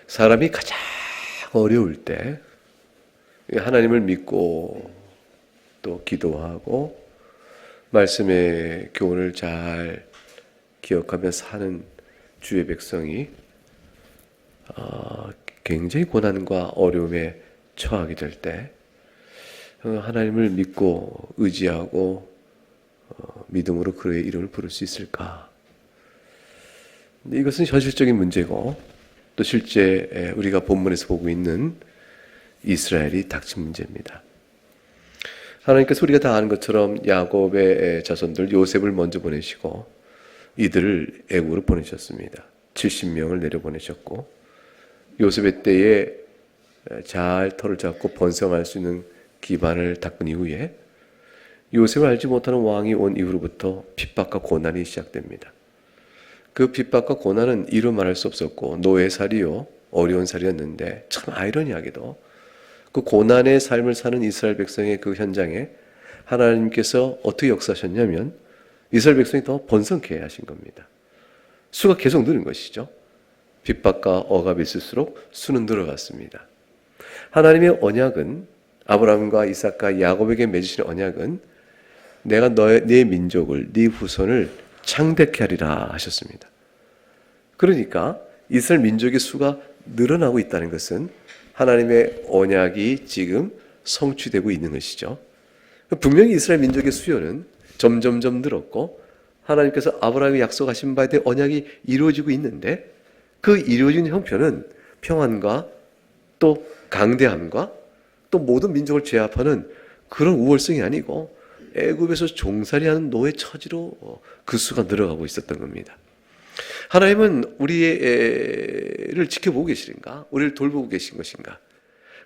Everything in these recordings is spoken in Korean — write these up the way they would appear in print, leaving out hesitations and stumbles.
사람이 가장 어려울 때 하나님을 믿고 또 기도하고 말씀의 교훈을 잘 기억하며 사는 주의 백성이 굉장히 고난과 어려움에 처하게 될 때 하나님을 믿고 의지하고 믿음으로 그의 이름을 부를 수 있을까? 근데 이것은 현실적인 문제고 또 실제 우리가 본문에서 보고 있는 이스라엘이 닥친 문제입니다. 하나님께서 우리가 다 아는 것처럼 야곱의 자손들 요셉을 먼저 보내시고 이들을 애국으로 보내셨습니다. 70명을 내려보내셨고 요셉의 때에 잘 털을 잡고 번성할 수 있는 기반을 닦은 이후에 요셉을 알지 못하는 왕이 온 이후로부터 핍박과 고난이 시작됩니다. 그 핍박과 고난은 이루 말할 수 없었고 노예살이요 어려운 살이었는데 참 아이러니하게도 그 고난의 삶을 사는 이스라엘 백성의 그 현장에 하나님께서 어떻게 역사하셨냐면 이스라엘 백성이 더 번성케 하신 겁니다. 수가 계속 느는 것이죠. 핍박과 억압이 있을수록 수는 늘어갔습니다. 하나님의 언약은 아브라함과 이삭과 야곱에게 맺으신 언약은 내가 네 민족을 네 후손을 창대케 하리라 하셨습니다. 그러니까 이스라엘 민족의 수가 늘어나고 있다는 것은 하나님의 언약이 지금 성취되고 있는 것이죠. 분명히 이스라엘 민족의 수요는 점점점 늘었고 하나님께서 아브라함이 약속하신 바에 대해 언약이 이루어지고 있는데 그 이루어진 형편은 평안과 또 강대함과 또 모든 민족을 제압하는 그런 우월성이 아니고 애굽에서 종살이하는 노예 처지로 그 수가 늘어가고 있었던 겁니다. 하나님은 우리를 지켜보고 계시는가? 우리를 돌보고 계신 것인가?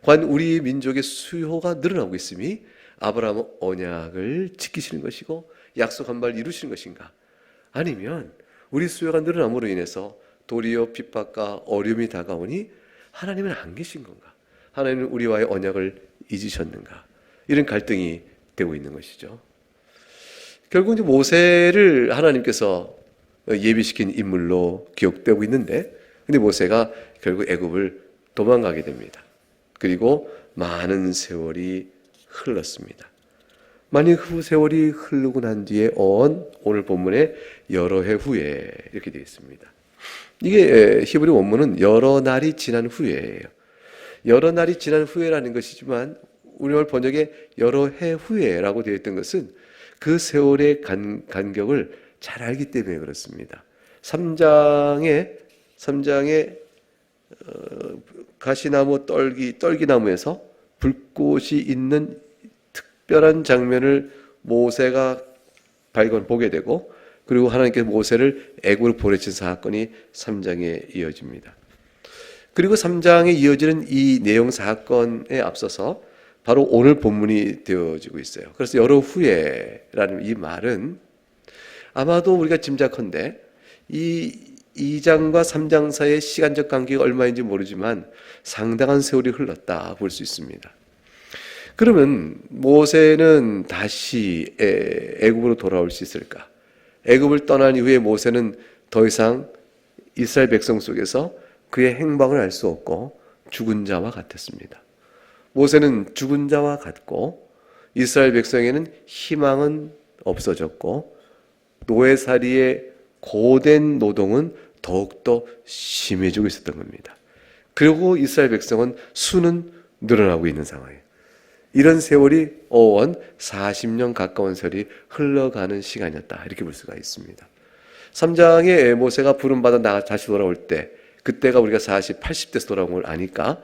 과연 우리 민족의 수요가 늘어나고 있음이 아브라함 언약을 지키시는 것이고 약속한 바를 이루시는 것인가? 아니면 우리 수요가 늘어남으로 인해서 도리어 핍박과 어려움이 다가오니 하나님은 안 계신 건가? 하나님은 우리와의 언약을 잊으셨는가? 이런 갈등이 되고 있는 것이죠. 결국 이제 모세를 하나님께서 예비시킨 인물로 기억되고 있는데, 근데 모세가 결국 애굽을 도망가게 됩니다. 그리고 많은 세월이 흘렀습니다. 많은 세월이 흐르고 난 뒤에 오늘 본문에 여러 해 후에 이렇게 되어 있습니다. 이게 히브리 원문은 여러 날이 지난 후에예요. 여러 날이 지난 후에라는 것이지만 우리말 번역에 여러 해 후에라고 되어 있던 것은 그 세월의 간격을 잘 알기 때문에 그렇습니다. 3장에 가시나무 떨기나무에서 불꽃이 있는 특별한 장면을 모세가 보게 되고 그리고 하나님께서 모세를 애굽으로 보내신 사건이 3장에 이어집니다. 그리고 3장에 이어지는 이 내용 사건에 앞서서 바로 오늘 본문이 되어지고 있어요. 그래서 여러 후에라는 이 말은 아마도 우리가 짐작컨대 이 2장과 3장 사이의 시간적 간격이 얼마인지 모르지만 상당한 세월이 흘렀다 볼 수 있습니다. 그러면 모세는 다시 애굽으로 돌아올 수 있을까? 애굽을 떠난 이후에 모세는 더 이상 이스라엘 백성 속에서 그의 행방을 알 수 없고 죽은 자와 같았습니다. 모세는 죽은 자와 같고 이스라엘 백성에는 희망은 없어졌고 노예살이의 고된 노동은 더욱더 심해지고 있었던 겁니다. 그리고 이스라엘 백성은 수는 늘어나고 있는 상황이에요. 이런 세월이 40년 가까운 세월이 흘러가는 시간이었다 이렇게 볼 수가 있습니다. 3장에 모세가 부름받아 다시 돌아올 때 그때가 우리가 80대에서 돌아온 걸 아니까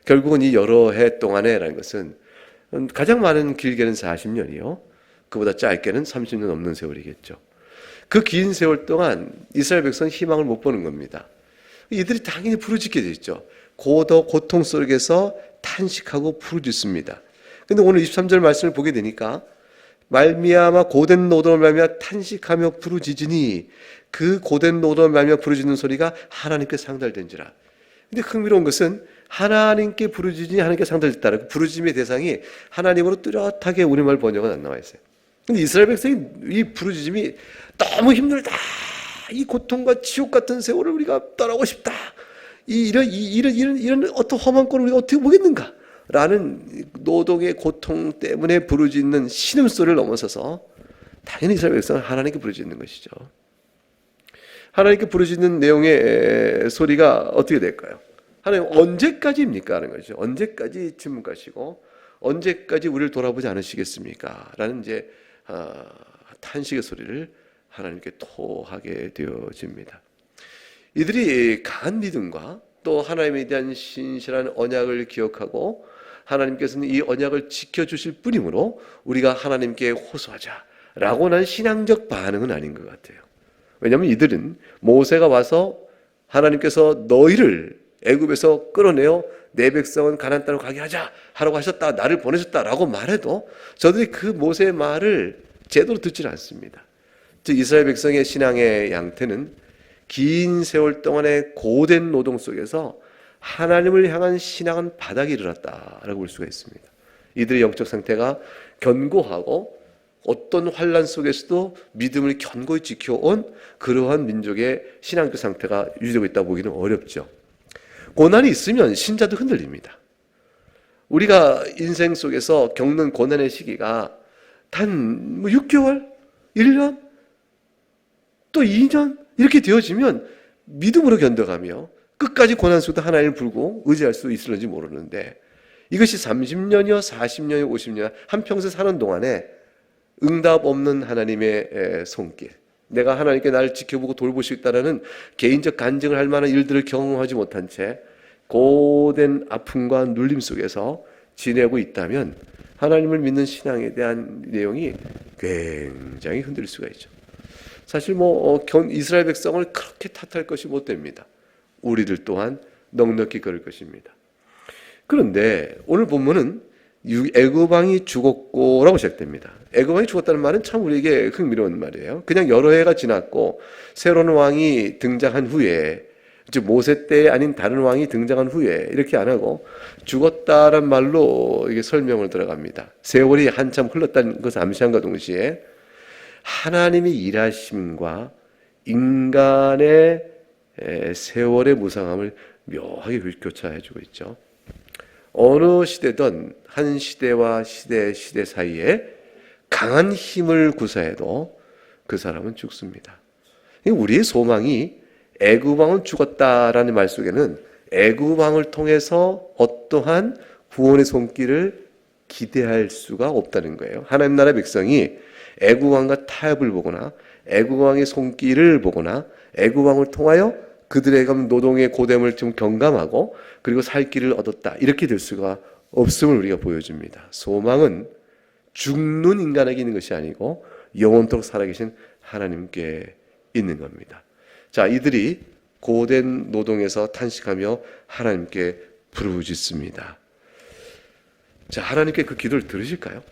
결국은 이 여러 해 동안에라는 것은 가장 많은 길게는 40년이요. 그보다 짧게는 30년 넘는 세월이겠죠. 그 긴 세월 동안 이스라엘 백성은 희망을 못 보는 겁니다. 이들이 당연히 부르짖게 되죠. 고통 속에서 탄식하고 부르짖습니다. 근데 오늘 23절 말씀을 보게 되니까 말미암아 고된 노동을 말미암아 탄식하며 부르짖으니 그 고된 노동을 말미암아 부르짖는 소리가 하나님께 상달된지라. 근데 흥미로운 것은 하나님께 부르짖으니 하나님께 상달됐다. 부르짖음의 대상이 하나님으로 뚜렷하게 우리말 번역은 안 나와 있어요. 근데 이스라엘 백성이 이 부르짖음이 너무 힘들다. 이 고통과 지옥 같은 세월을 우리가 떠나고 싶다. 이런 어떤 험한 꼴을 우리가 어떻게 보겠는가? 라는 노동의 고통 때문에 부르짖는 신음소리를 넘어서서 당연히 이스라엘 백성은 하나님께 부르짖는 것이죠. 하나님께 부르짖는 내용의 소리가 어떻게 될까요? 하나님 언제까지입니까? 하는 거죠. 언제까지 침묵하시고 언제까지 우리를 돌아보지 않으시겠습니까? 라는 이제 탄식의 소리를 하나님께 토하게 되어집니다. 이들이 강한 믿음과 또 하나님에 대한 신실한 언약을 기억하고 하나님께서는 이 언약을 지켜주실 뿐이므로 우리가 하나님께 호소하자라고 난 신앙적 반응은 아닌 것 같아요. 왜냐하면 이들은 모세가 와서 하나님께서 너희를 애굽에서 끌어내어 내 백성은 가나안 땅으로 가게 하자 하라고 하셨다, 나를 보내셨다라고 말해도 저들이 그 모세의 말을 제대로 듣질 않습니다. 즉 이스라엘 백성의 신앙의 양태는 긴 세월 동안의 고된 노동 속에서 하나님을 향한 신앙은 바닥에 이르렀다라고 볼 수가 있습니다. 이들의 영적 상태가 견고하고 어떤 환난 속에서도 믿음을 견고히 지켜온 그러한 민족의 신앙적 상태가 유지되고 있다고 보기는 어렵죠. 고난이 있으면 신자도 흔들립니다. 우리가 인생 속에서 겪는 고난의 시기가 단 6개월, 1년, 또 2년 이렇게 되어지면 믿음으로 견뎌가며 끝까지 고난 속에도 하나님을 불고 의지할 수 있을지 모르는데 이것이 30년이요, 40년이요, 50년 한평생 사는 동안에 응답 없는 하나님의 손길, 내가 하나님께 나를 지켜보고 돌보시겠다라는 개인적 간증을 할 만한 일들을 경험하지 못한 채 고된 아픔과 눌림 속에서 지내고 있다면 하나님을 믿는 신앙에 대한 내용이 굉장히 흔들릴 수가 있죠. 사실 이스라엘 백성을 그렇게 탓할 것이 못 됩니다. 우리들 또한 넉넉히 그럴 것입니다. 그런데 오늘 본문은 애굽 왕이 죽었고라고 시작됩니다. 애굽 왕이 죽었다는 말은 참 우리에게 흥미로운 말이에요. 그냥 여러 해가 지났고 새로운 왕이 등장한 후에, 즉 모세 때 아닌 다른 왕이 등장한 후에 이렇게 안 하고 죽었다란 말로 이게 설명을 들어갑니다. 세월이 한참 흘렀다는 것을 암시함과 동시에 하나님의 일하심과 인간의 세월의 무상함을 묘하게 교차해주고 있죠. 어느 시대든 한 시대와 시대 사이에 강한 힘을 구사해도 그 사람은 죽습니다. 우리의 소망이 애굽 왕은 죽었다라는 말 속에는 애굽 왕을 통해서 어떠한 구원의 손길을 기대할 수가 없다는 거예요. 하나님 나라 백성이 애굽 왕과 타협을 보거나 애굽 왕의 손길을 보거나 애굽 왕을 통하여 그들의 노동의 고됨을 좀 경감하고 그리고 살 길을 얻었다 이렇게 될 수가 없음을 우리가 보여줍니다. 소망은 죽는 인간에게 있는 것이 아니고 영원토록 살아계신 하나님께 있는 겁니다. 자, 이들이 고된 노동에서 탄식하며 하나님께 부르짖습니다. 자, 하나님께 그 기도를 들으실까요?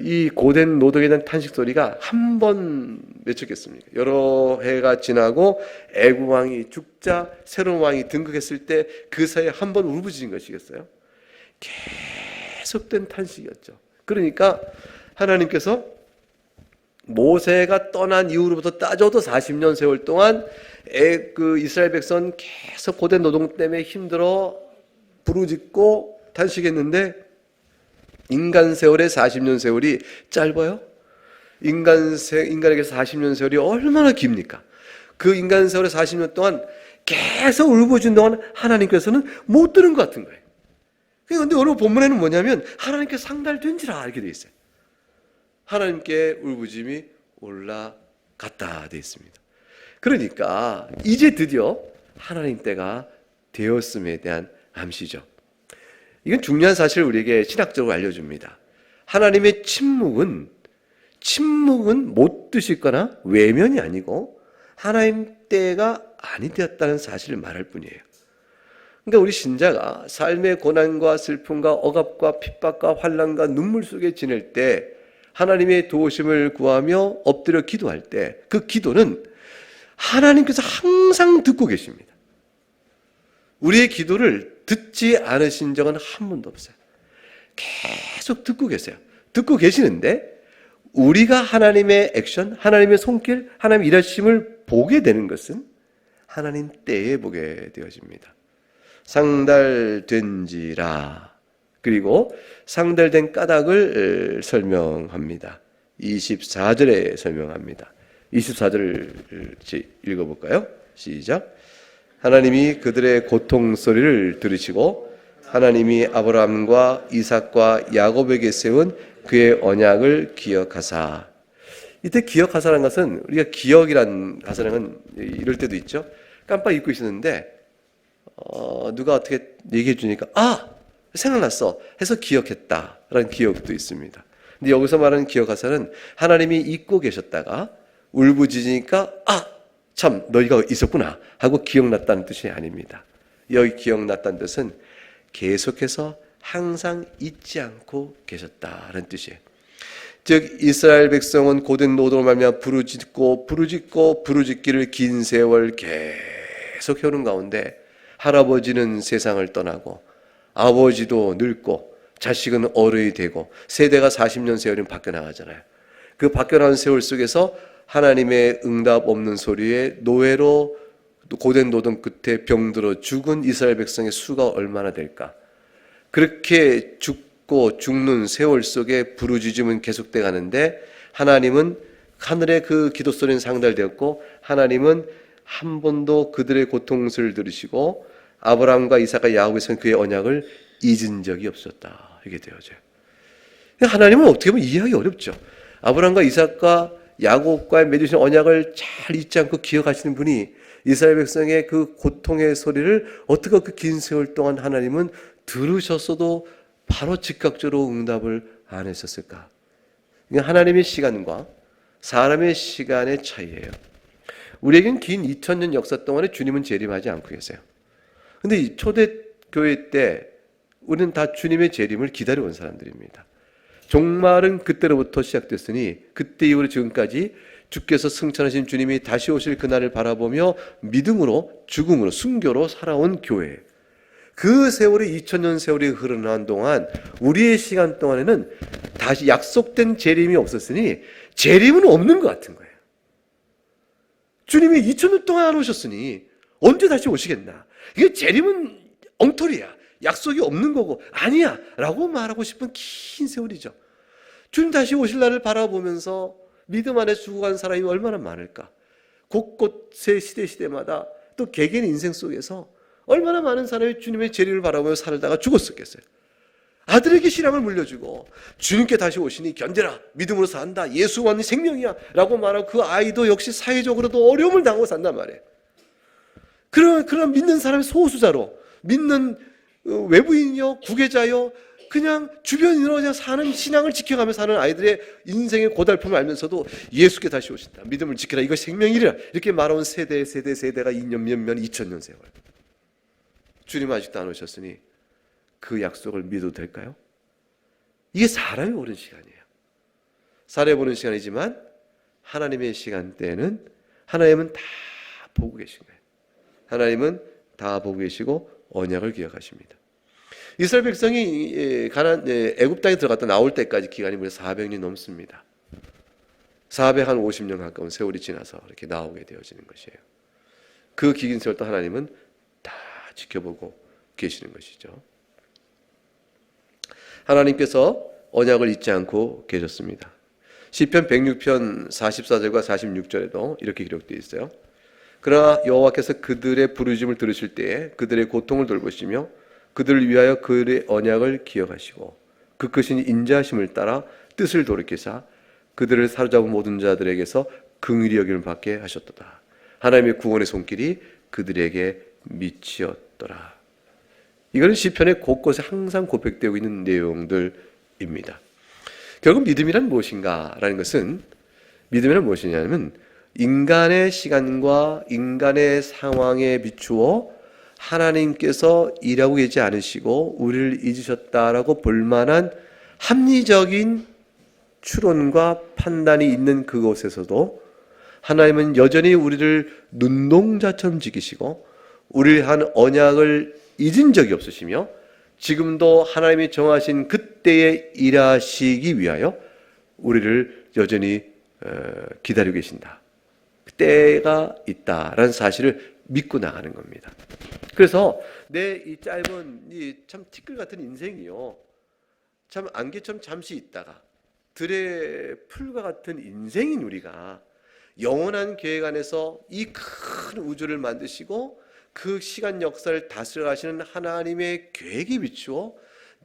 이 고된 노동에 대한 탄식 소리가 한 번 맺혔겠습니까? 여러 해가 지나고 애굽 왕이 죽자 새로운 왕이 등극했을 때 그 사이에 한 번 울부짖은 것이겠어요? 계속된 탄식이었죠. 그러니까 하나님께서 모세가 떠난 이후로부터 따져도 40년 세월 동안 이스라엘 백성은 계속 고된 노동 때문에 힘들어 부르짖고 탄식했는데 인간 세월의 40년 세월이 짧아요? 인간에게 40년 세월이 얼마나 깁니까? 그 인간 세월의 40년 동안 계속 울부짖는 동안 하나님께서는 못 들은 것 같은 거예요. 그런데 오늘 본문에는 뭐냐면 하나님께 상달된지라 이렇게 돼 있어요. 하나님께 울부짖음이 올라갔다 돼 있습니다. 그러니까 이제 드디어 하나님 때가 되었음에 대한 암시죠. 이건 중요한 사실을 우리에게 신학적으로 알려줍니다. 하나님의 침묵은 못 드시거나 외면이 아니고 하나님 때가 아니 되었다는 사실을 말할 뿐이에요. 그러니까 우리 신자가 삶의 고난과 슬픔과 억압과 핍박과 환난과 눈물 속에 지낼 때 하나님의 도우심을 구하며 엎드려 기도할 때 그 기도는 하나님께서 항상 듣고 계십니다. 우리의 기도를 듣지 않으신 적은 한 번도 없어요. 계속 듣고 계세요. 듣고 계시는데 우리가 하나님의 액션, 하나님의 손길, 하나님의 일하심을 보게 되는 것은 하나님 때에 보게 되어집니다. 상달된지라. 그리고 상달된 까닭을 설명합니다. 24절에 설명합니다. 24절을 읽어볼까요? 시작. 하나님이 그들의 고통 소리를 들으시고 하나님이 아브라함과 이삭과 야곱에게 세운 그의 언약을 기억하사. 이때 기억하사라는 것은 우리가 기억이란 가사는 이럴 때도 있죠. 깜빡 잊고 있었는데 누가 어떻게 얘기해 주니까 생각났어 해서 기억했다라는 기억도 있습니다. 근데 여기서 말하는 기억하사는 하나님이 잊고 계셨다가 울부짖으니까 참 너희가 있었구나 하고 기억났다는 뜻이 아닙니다. 여기 기억났다는 뜻은 계속해서 항상 잊지 않고 계셨다는 뜻이에요. 즉 이스라엘 백성은 고된 노동을 말미암아 부르짖기를 긴 세월 계속 해오는 가운데 할아버지는 세상을 떠나고 아버지도 늙고 자식은 어른이 되고 세대가 40년 세월이면 바뀌어 나가잖아요. 그 바뀌어 나간 세월 속에서 하나님의 응답 없는 소리에 노예로 고된 노동 끝에 병들어 죽은 이스라엘 백성의 수가 얼마나 될까? 그렇게 죽고 죽는 세월 속에 부르짖음은 계속돼 가는데 하나님은 하늘의 그 기도 소리는 상달되었고 하나님은 한 번도 그들의 고통을 들으시고 아브라함과 이삭과 야곱에서는 그의 언약을 잊은 적이 없었다. 이게 되어져요. 하나님은 어떻게 보면 이해하기 어렵죠. 아브라함과 이삭과 야곱과 맺으신 언약을 잘 잊지 않고 기억하시는 분이 이스라엘 백성의 그 고통의 소리를 어떻게 그 긴 세월 동안 하나님은 들으셨어도 바로 즉각적으로 응답을 안 했었을까? 하나님의 시간과 사람의 시간의 차이예요. 우리에겐 긴 2000년 역사 동안에 주님은 재림하지 않고 계세요. 근데 이 초대교회 때 우리는 다 주님의 재림을 기다려온 사람들입니다. 종말은 그때로부터 시작됐으니 그때 이후로 지금까지 주께서 승천하신 주님이 다시 오실 그날을 바라보며 믿음으로 죽음으로 순교로 살아온 교회. 그 세월이 2000년 세월이 흐르는 동안 우리의 시간 동안에는 다시 약속된 재림이 없었으니 재림은 없는 것 같은 거예요. 주님이 2000년 동안 안 오셨으니 언제 다시 오시겠나? 이게 재림은 엉터리야. 약속이 없는 거고 아니야 라고 말하고 싶은 긴 세월이죠. 주님 다시 오실 날을 바라보면서 믿음 안에 죽어간 사람이 얼마나 많을까. 곳곳의 시대마다 또 개개인의 인생 속에서 얼마나 많은 사람이 주님의 재림을 바라보며 살다가 죽었었겠어요. 아들에게 신앙을 물려주고 주님께 다시 오시니 견뎌라 믿음으로 산다 예수가 네 생명이야 라고 말하고 그 아이도 역시 사회적으로도 어려움을 당하고 산단 말이에요. 그런 믿는 사람의 소수자로 믿는 외부인이요 구계자요 그냥 주변인으로 그냥 사는 신앙을 지켜가며 사는 아이들의 인생의 고달픔을 알면서도 예수께 다시 오신다 믿음을 지켜라 이거 생명이라 이렇게 말하는 세대가 2년 몇년 2000년 세월. 주님 아직도 안 오셨으니 그 약속을 믿어도 될까요? 이게 사람이 오는 시간이에요. 사람이 보는 시간이지만 하나님의 시간대에는 하나님은 다 보고 계신 거예요. 하나님은 다 보고 계시고 언약을 기억하십니다. 이스라엘 백성이 애굽 땅에 들어갔다 나올 때까지 기간이 무려 400년이 넘습니다. 450년 가까운 세월이 지나서 이렇게 나오게 되어지는 것이에요. 그 긴 세월 동안 하나님은 다 지켜보고 계시는 것이죠. 하나님께서 언약을 잊지 않고 계셨습니다. 시편 106편 44절과 46절에도 이렇게 기록되어 있어요. 그러나 여호와께서 그들의 부르짖음을 들으실 때에 그들의 고통을 돌보시며 그들을 위하여 그의 언약을 기억하시고 그 크신 인자하심을 따라 뜻을 돌이키사 그들을 사로잡은 모든 자들에게서 긍휼히 여김을 받게 하셨도다. 하나님의 구원의 손길이 그들에게 미치었더라. 이거는 시편의 곳곳에 항상 고백되고 있는 내용들입니다. 결국 믿음이란 무엇인가라는 것은 믿음이란 무엇이냐면 인간의 시간과 인간의 상황에 비추어 하나님께서 일하고 계지 않으시고 우리를 잊으셨다라고 볼만한 합리적인 추론과 판단이 있는 그곳에서도 하나님은 여전히 우리를 눈동자처럼 지키시고 우리를 한 언약을 잊은 적이 없으시며 지금도 하나님이 정하신 그때에 일하시기 위하여 우리를 여전히 기다리고 계신다. 때가 있다라는 사실을 믿고 나가는 겁니다. 그래서 내 이 짧은 이 참 티끌 같은 인생이요, 참 안개처럼 잠시 있다가 들의 풀과 같은 인생인 우리가 영원한 계획 안에서 이 큰 우주를 만드시고 그 시간 역사를 다스려 가시는 하나님의 계획에 비추어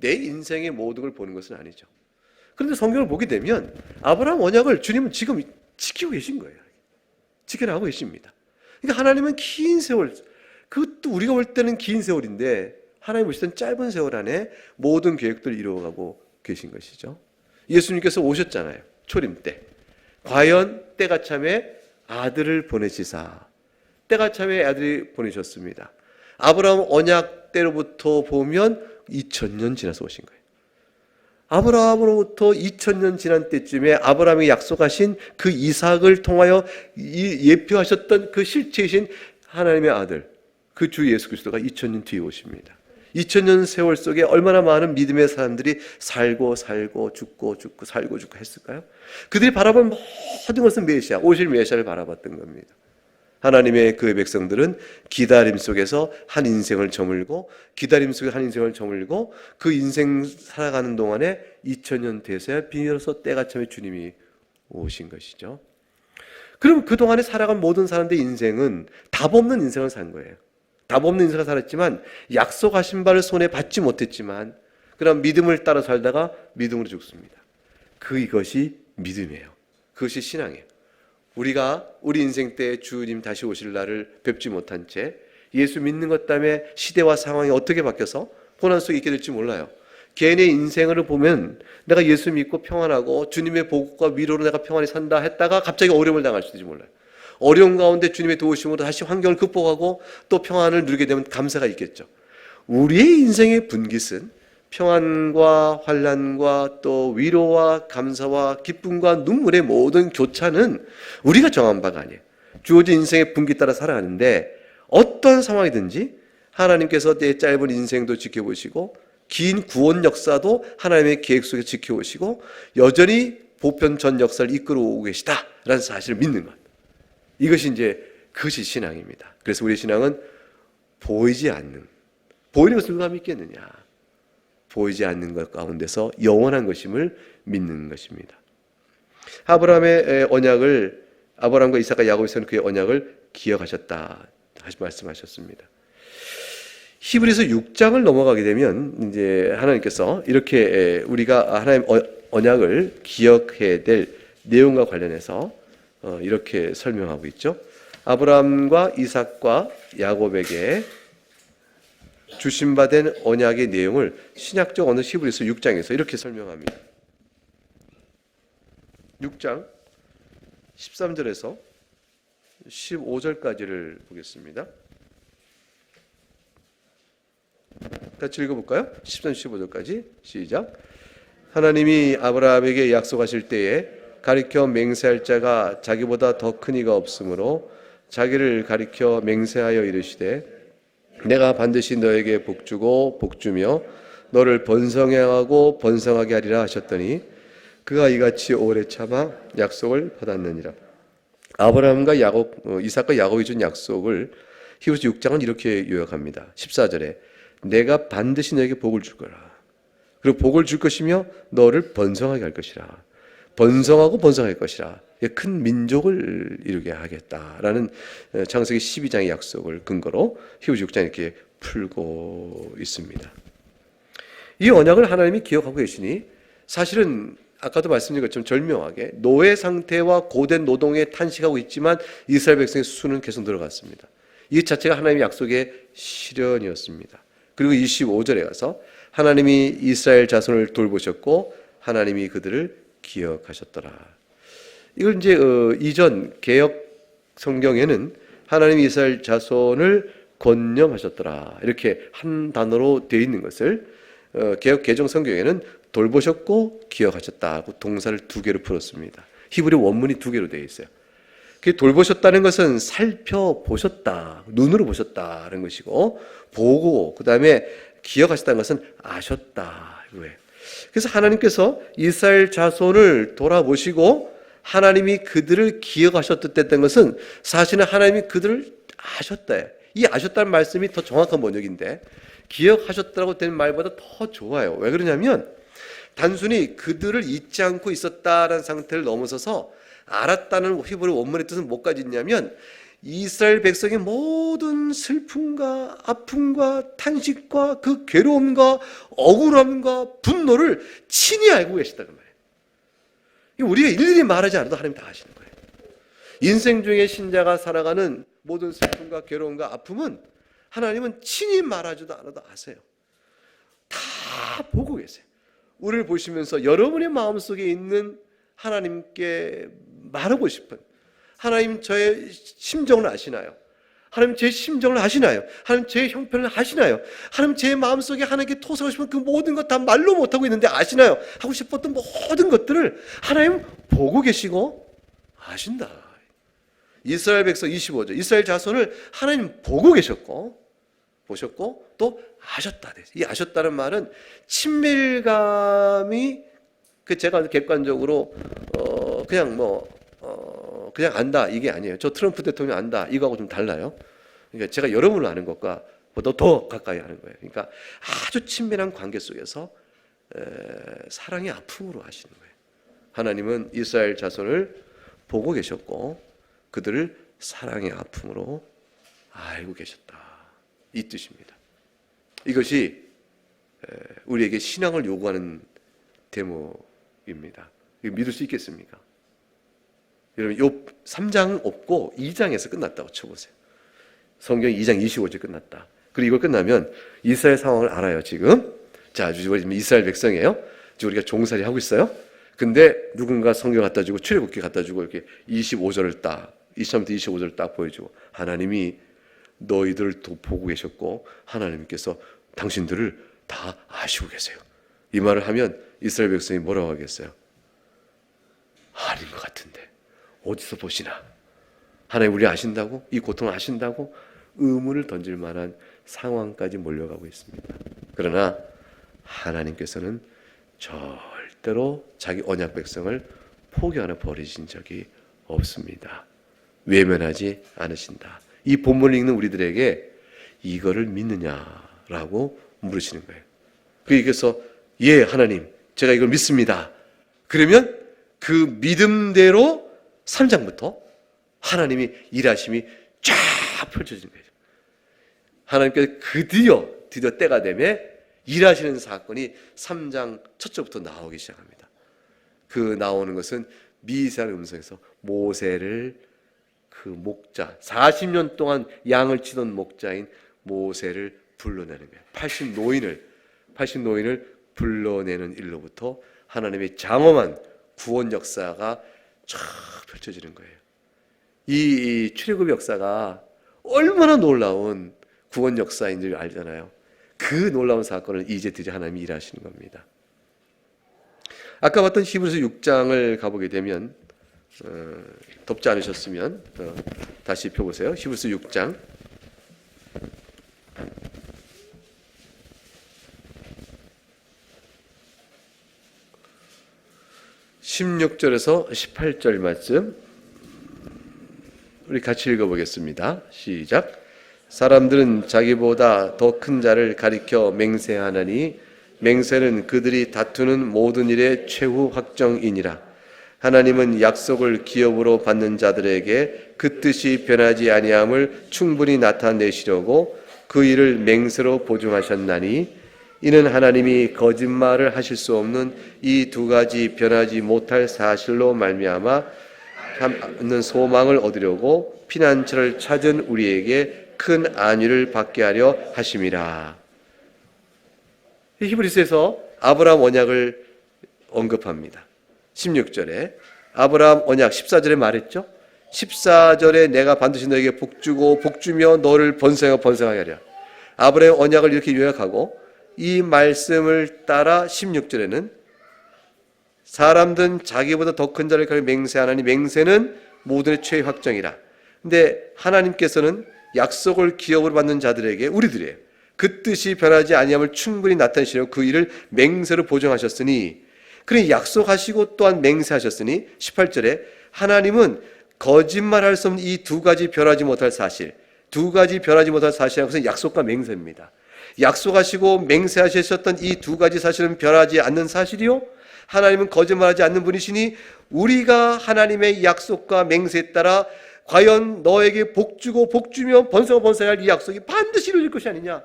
내 인생의 모든 걸 보는 것은 아니죠. 그런데 성경을 보게 되면 아브라함 언약을 주님은 지금 지키고 계신 거예요. 지켜나가고 계십니다. 그러니까 하나님은 긴 세월, 그것도 우리가 볼 때는 긴 세월인데 하나님 보실 때는 짧은 세월 안에 모든 계획들을 이루어가고 계신 것이죠. 예수님께서 오셨잖아요. 초림 때. 과연 때가 참에 아들을 보내시사, 때가 참에 아들이 보내셨습니다. 아브라함 언약 때로부터 보면 2000년 지나서 오신 거예요. 아브라함으로부터 2000년 지난 때쯤에 아브라함이 약속하신 그 이삭을 통하여 예표하셨던 그 실체이신 하나님의 아들, 그 주 예수 그리스도가 2000년 뒤에 오십니다. 2000년 세월 속에 얼마나 많은 믿음의 사람들이 살고 죽고 살고 죽고 했을까요? 그들이 바라본 모든 것은 메시아, 오실 메시아를 바라봤던 겁니다. 하나님의 그 백성들은 기다림 속에서 한 인생을 저물고, 기다림 속에 한 인생을 저물고, 그 인생 살아가는 동안에 2000년 돼서야 비로소 때가 참에 주님이 오신 것이죠. 그럼 그동안에 살아간 모든 사람들의 인생은 답 없는 인생을 산 거예요. 답 없는 인생을 살았지만, 약속하신 바를 손에 받지 못했지만 그런 믿음을 따라 살다가 믿음으로 죽습니다. 이것이 믿음이에요. 그것이 신앙이에요. 우리가 우리 인생 때 주님 다시 오실 날을 뵙지 못한 채 예수 믿는 것 때문에 시대와 상황이 어떻게 바뀌어서 고난 속에 있게 될지 몰라요. 개인의 인생을 보면 내가 예수 믿고 평안하고 주님의 복과 위로로 내가 평안히 산다 했다가 갑자기 어려움을 당할 수도 몰라요. 어려운 가운데 주님의 도우심으로 다시 환경을 극복하고 또 평안을 누리게 되면 감사가 있겠죠. 우리의 인생의 분깃은 평안과 환난과 또 위로와 감사와 기쁨과 눈물의 모든 교차는 우리가 정한 바가 아니에요. 주어진 인생의 분기 따라 살아가는데 어떤 상황이든지 하나님께서 내 짧은 인생도 지켜보시고 긴 구원 역사도 하나님의 계획 속에 지켜오시고 여전히 보편 전 역사를 이끌어오고 계시다라는 사실을 믿는 것. 그것이 신앙입니다. 그래서 우리의 신앙은 보이지 않는, 보이는 것을 누가 믿겠느냐? 보이지 않는 것 가운데서 영원한 것임을 믿는 것입니다. 아브라함의 언약을, 아브라함과 이삭과 야곱이 세운 그의 언약을 기억하셨다 다시 말씀하셨습니다. 히브리서 6장을 넘어가게 되면 이제 하나님께서 이렇게 우리가 하나님 언약을 기억해야 될 내용과 관련해서 이렇게 설명하고 있죠. 아브라함과 이삭과 야곱에게 주신받은 언약의 내용을 신약적 어느 히브리서 6장에서 이렇게 설명합니다. 6장 13절에서 15절까지를 보겠습니다. 같이 읽어볼까요? 13, 15절까지 시작. 하나님이 아브라함에게 약속하실 때에 가리켜 맹세할 자가 자기보다 더 큰 이가 없으므로 자기를 가리켜 맹세하여 이르시되 내가 반드시 너에게 복주고 복주며 너를 번성하고 번성하게 하리라 하셨더니 그가 이같이 오래 참아 약속을 받았느니라. 아브라함과 이삭과 야곱이 준 약속을 히브리서 6장은 이렇게 요약합니다. 14절에 내가 반드시 너에게 복을 줄 거라. 그리고 복을 줄 것이며 너를 번성하게 할 것이라. 번성하고 번성할 것이라. 큰 민족을 이루게 하겠다라는 창세기 12장의 약속을 근거로 히브리서 6장 이렇게 풀고 있습니다. 이 언약을 하나님이 기억하고 계시니 사실은 아까도 말씀드린 것처럼 절묘하게 노예 상태와 고된 노동에 탄식하고 있지만 이스라엘 백성의 수는 계속 늘어갔습니다. 이 자체가 하나님의 약속의 실현이었습니다. 그리고 25절에 가서 하나님이 이스라엘 자손을 돌보셨고 하나님이 그들을 기억하셨더라. 이걸 이제 이전 개역 성경에는 하나님이 이스라엘 자손을 권념하셨더라 이렇게 한 단어로 되어 있는 것을 개역 개정 성경에는 돌보셨고 기억하셨다고 동사를 2개로 풀었습니다. 히브리 원문이 2개로 되어 있어요. 돌보셨다는 것은 살펴보셨다, 눈으로 보셨다는 것이고, 보고 그 다음에 기억하셨다는 것은 아셨다 이거예요. 그래서 하나님께서 이스라엘 자손을 돌아보시고 하나님이 그들을 기억하셨다는 것은 사실은 하나님이 그들을 아셨다. 이 아셨다는 말씀이 더 정확한 번역인데 기억하셨다고 된 말보다 더 좋아요. 왜 그러냐면 단순히 그들을 잊지 않고 있었다라는 상태를 넘어서서 알았다는 히브리 원문의 뜻은 뭐까지 있냐면 이스라엘 백성의 모든 슬픔과 아픔과 탄식과 그 괴로움과 억울함과 분노를 친히 알고 계시다는 말이에요. 우리가 일일이 말하지 않아도 하나님 다 아시는 거예요. 인생 중에 신자가 살아가는 모든 슬픔과 괴로움과 아픔은 하나님은 친히 말하지도 않아도 아세요. 다 보고 계세요. 우리를 보시면서 여러분의 마음속에 있는 하나님께 말하고 싶은, 하나님 저의 심정을 아시나요? 하나님 제 심정을 아시나요? 하나님 제 형편을 아시나요? 하나님 제 마음속에 하나님께 토설하고 싶은 그 모든 것 다 말로 못하고 있는데 아시나요? 하고 싶었던 모든 것들을 하나님 보고 계시고 아신다. 이스라엘 백성 25절 이스라엘 자손을 하나님 보고 계셨고 보셨고 또 아셨다. 이 아셨다는 말은 친밀감이 제가 객관적으로 그냥 안다 이게 아니에요. 저 트럼프 대통령 안다 이거하고 좀 달라요. 그러니까 제가 여러분을 아는 것과 더 가까이 아는 거예요. 그러니까 아주 친밀한 관계 속에서 사랑의 아픔으로 하시는 거예요. 하나님은 이스라엘 자손을 보고 계셨고 그들을 사랑의 아픔으로 알고 계셨다. 이 뜻입니다. 이것이 우리에게 신앙을 요구하는 대목입니다. 믿을 수 있겠습니까? 여러분, 요 3장 없고 2장에서 끝났다고 쳐보세요. 성경 2장 25절 끝났다. 그리고 이걸 끝나면 이스라엘 상황을 알아요, 지금. 자, 우리 이스라엘 백성이에요. 지금 우리가 종살이 하고 있어요. 근데 누군가 성경 갖다 주고 출애굽기 갖다 주고 이렇게 25절을 딱, 23부터 25절을 딱 보여주고 하나님이 너희들을 보고 계셨고 하나님께서 당신들을 다 아시고 계세요. 이 말을 하면 이스라엘 백성이 뭐라고 하겠어요? 아닌 것 같은데 어디서 보시나? 하나님 우리 아신다고? 이 고통을 아신다고? 의문을 던질 만한 상황까지 몰려가고 있습니다. 그러나 하나님께서는 절대로 자기 언약 백성을 포기하나 버리신 적이 없습니다. 외면하지 않으신다. 이 본문을 읽는 우리들에게 이거를 믿느냐라고 물으시는 거예요. 그래서 예 하나님 제가 이걸 믿습니다. 그러면 그 믿음대로 3장부터 하나님이 일하심이 쫙 펼쳐지는 거예요. 하나님께서 드디어 때가 되면 일하시는 사건이 3장 첫 절부터 나오기 시작합니다. 그 나오는 것은 미세한 음성에서 모세를 그 목자 40년 동안 양을 치던 목자인 모세를 불러내는 거예요. 80노인을 불러내는 일로부터 하나님의 장엄한 구원 역사가 쫙 펼쳐지는 거예요. 이 출애굽 역사가 얼마나 놀라운 구원 역사인 줄 알잖아요. 그 놀라운 사건을 이제 드디어 하나님이 일하시는 겁니다. 아까 봤던 히브리서 6장을 가보게 되면 덥지 않으셨으면 다시 펴보세요. 히브리서 6장 16절에서 18절 말씀 우리 같이 읽어보겠습니다. 시작. 사람들은 자기보다 더 큰 자를 가리켜 맹세하나니 맹세는 그들이 다투는 모든 일의 최후 확정이니라. 하나님은 약속을 기업으로 받는 자들에게 그 뜻이 변하지 아니함을 충분히 나타내시려고 그 일을 맹세로 보증하셨나니 이는 하나님이 거짓말을 하실 수 없는 이 두 가지 변하지 못할 사실로 말미암아 있는 소망을 얻으려고 피난처를 찾은 우리에게 큰 안위를 받게 하려 하심이라. 히브리서에서 아브라함 언약을 언급합니다. 16절에 아브라함 언약 14절에 말했죠. 14절에 내가 반드시 너에게 복주고 복주며 너를 번성하게 하리라. 아브라함 언약을 이렇게 요약하고 이 말씀을 따라 16절에는 사람들은 자기보다 더 큰 자를 가리켜 맹세하나니 맹세는 모든의 최후 확정이라. 근데 하나님께서는 약속을 기업으로 받는 자들에게 우리들이에요. 그 뜻이 변하지 아니함을 충분히 나타내시려고 그 일을 맹세로 보증하셨으니 그러니 약속하시고 또한 맹세하셨으니 18절에 하나님은 거짓말할 수 없는 이 두 가지 변하지 못할 사실 두 가지 변하지 못할 사실이라는 것은 약속과 맹세입니다. 약속하시고 맹세하셨던 이 두 가지 사실은 변하지 않는 사실이요, 하나님은 거짓말하지 않는 분이시니 우리가 하나님의 약속과 맹세에 따라 과연 너에게 복주고 복주며 번성하고 번성할 이 약속이 반드시 이루어질 것이 아니냐,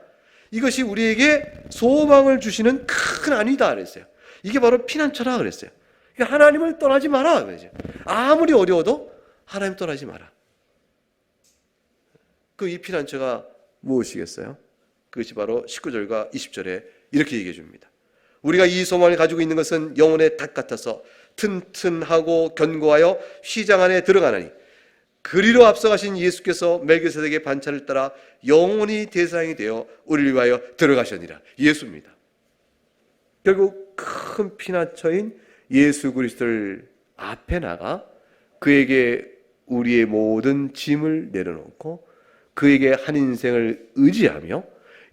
이것이 우리에게 소망을 주시는 큰 안이다 그랬어요. 이게 바로 피난처라 그랬어요. 하나님을 떠나지 마라 그러죠. 아무리 어려워도 하나님 떠나지 마라. 그 이 피난처가 무엇이겠어요? 그것이 바로 19절과 20절에 이렇게 얘기해 줍니다. 우리가 이 소망을 가지고 있는 것은 영혼의 닭 같아서 튼튼하고 견고하여 휘장 안에 들어가나니 그리로 앞서가신 예수께서 멜기세덱의 반차를 따라 영원히 대상이 되어 우리를 위하여 들어가셨니라. 예수입니다. 결국 큰 피난처인 예수 그리스도를 앞에 나가 그에게 우리의 모든 짐을 내려놓고 그에게 한 인생을 의지하며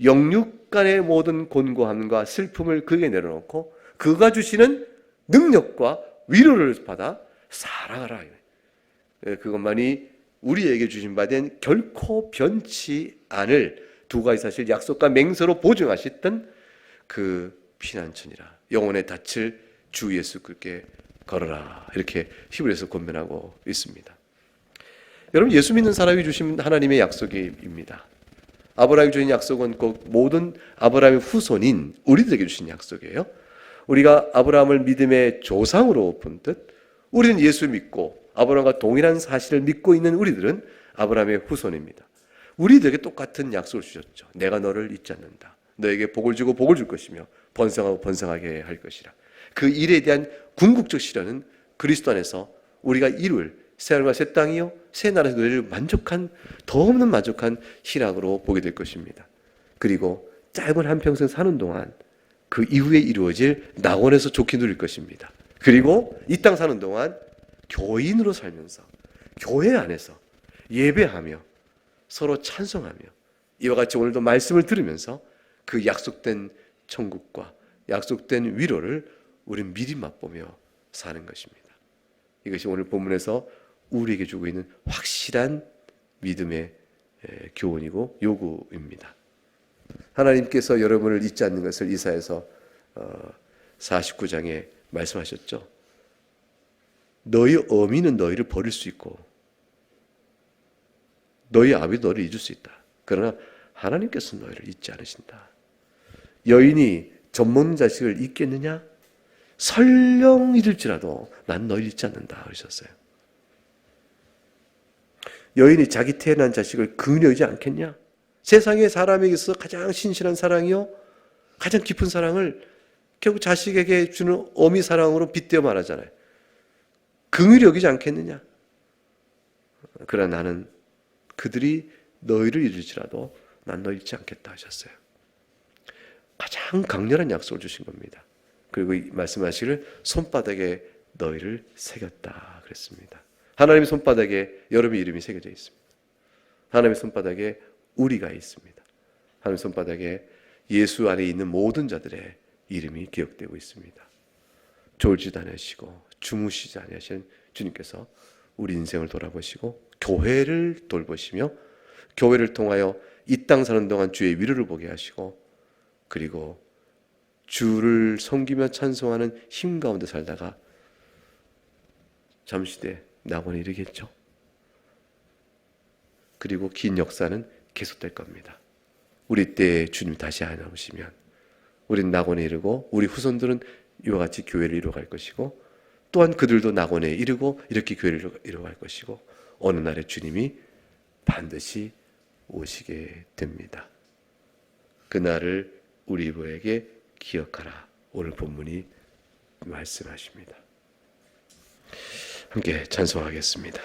영육간의 모든 곤고함과 슬픔을 그에게 내려놓고 그가 주시는 능력과 위로를 받아 살아가라. 그것만이 우리에게 주신 바 된 결코 변치 않을 두 가지 사실, 약속과 맹세로 보증하셨던 그 피난처니라. 영혼의 닻을 주 예수 그리스도께 걸어라. 이렇게 히브리서 권면하고 있습니다. 여러분, 예수 믿는 사람이 주신 하나님의 약속입니다. 아브라함이 주신 약속은 꼭 모든 아브라함의 후손인 우리들에게 주신 약속이에요. 우리가 아브라함을 믿음의 조상으로 본 듯, 우리는 예수 믿고 아브라함과 동일한 사실을 믿고 있는 우리들은 아브라함의 후손입니다. 우리들에게 똑같은 약속을 주셨죠. 내가 너를 잊지 않는다. 너에게 복을 주고 복을 줄 것이며 번성하고 번성하게 할 것이라. 그 일에 대한 궁극적 실현은 그리스도 안에서 우리가 이룰 새하늘과 새 땅이요 새 나라에서 너희를 만족한, 더없는 만족한 희락으로 보게 될 것입니다. 그리고 짧은 한평생 사는 동안 그 이후에 이루어질 낙원에서 좋게 누릴 것입니다. 그리고 이 땅 사는 동안 교인으로 살면서 교회 안에서 예배하며 서로 찬송하며 이와 같이 오늘도 말씀을 들으면서 그 약속된 천국과 약속된 위로를 우리는 미리 맛보며 사는 것입니다. 이것이 오늘 본문에서 우리에게 주고 있는 확실한 믿음의 교훈이고 요구입니다. 하나님께서 여러분을 잊지 않는 것을 이사야서 49장에 말씀하셨죠. 너희 어미는 너희를 버릴 수 있고 너희 아비도 너를 잊을 수 있다. 그러나 하나님께서 너희를 잊지 않으신다. 여인이 젖먹는 자식을 잊겠느냐? 설령 잊을지라도 난 너희를 잊지 않는다 그러셨어요. 여인이 자기 태어난 자식을 긍휼히 않겠냐? 세상에 사람에게서 가장 신실한 사랑이요 가장 깊은 사랑을 결국 자식에게 주는 어미 사랑으로 빗대어 말하잖아요. 긍휼히 여기지 않겠느냐? 그러나 나는 그들이 너희를 잃을지라도 난 너희 잊지 않겠다 하셨어요. 가장 강렬한 약속을 주신 겁니다. 그리고 말씀하시기를 손바닥에 너희를 새겼다 그랬습니다. 하나님의 손바닥에 여러분의 이름이 새겨져 있습니다. 하나님의 손바닥에 우리가 있습니다. 하나님의 손바닥에 예수 안에 있는 모든 자들의 이름이 기억되고 있습니다. 졸지도 않으시고 주무시지 않으신 주님께서 우리 인생을 돌아보시고 교회를 돌보시며 교회를 통하여 이 땅 사는 동안 주의 위로를 보게 하시고 그리고 주를 섬기며 찬송하는 힘 가운데 살다가 잠시 뒤에 낙원에 이르겠죠. 그리고 긴 역사는 계속될 겁니다. 우리 때에 주님 다시 안 오시면 우리는 낙원에 이르고 우리 후손들은 이와 같이 교회를 이루어갈 것이고 또한 그들도 낙원에 이르고 이렇게 교회를 이루어갈 것이고 어느 날에 주님이 반드시 오시게 됩니다. 그날을 우리에게 기억하라. 오늘 본문이 말씀하십니다. 함께 찬송하겠습니다.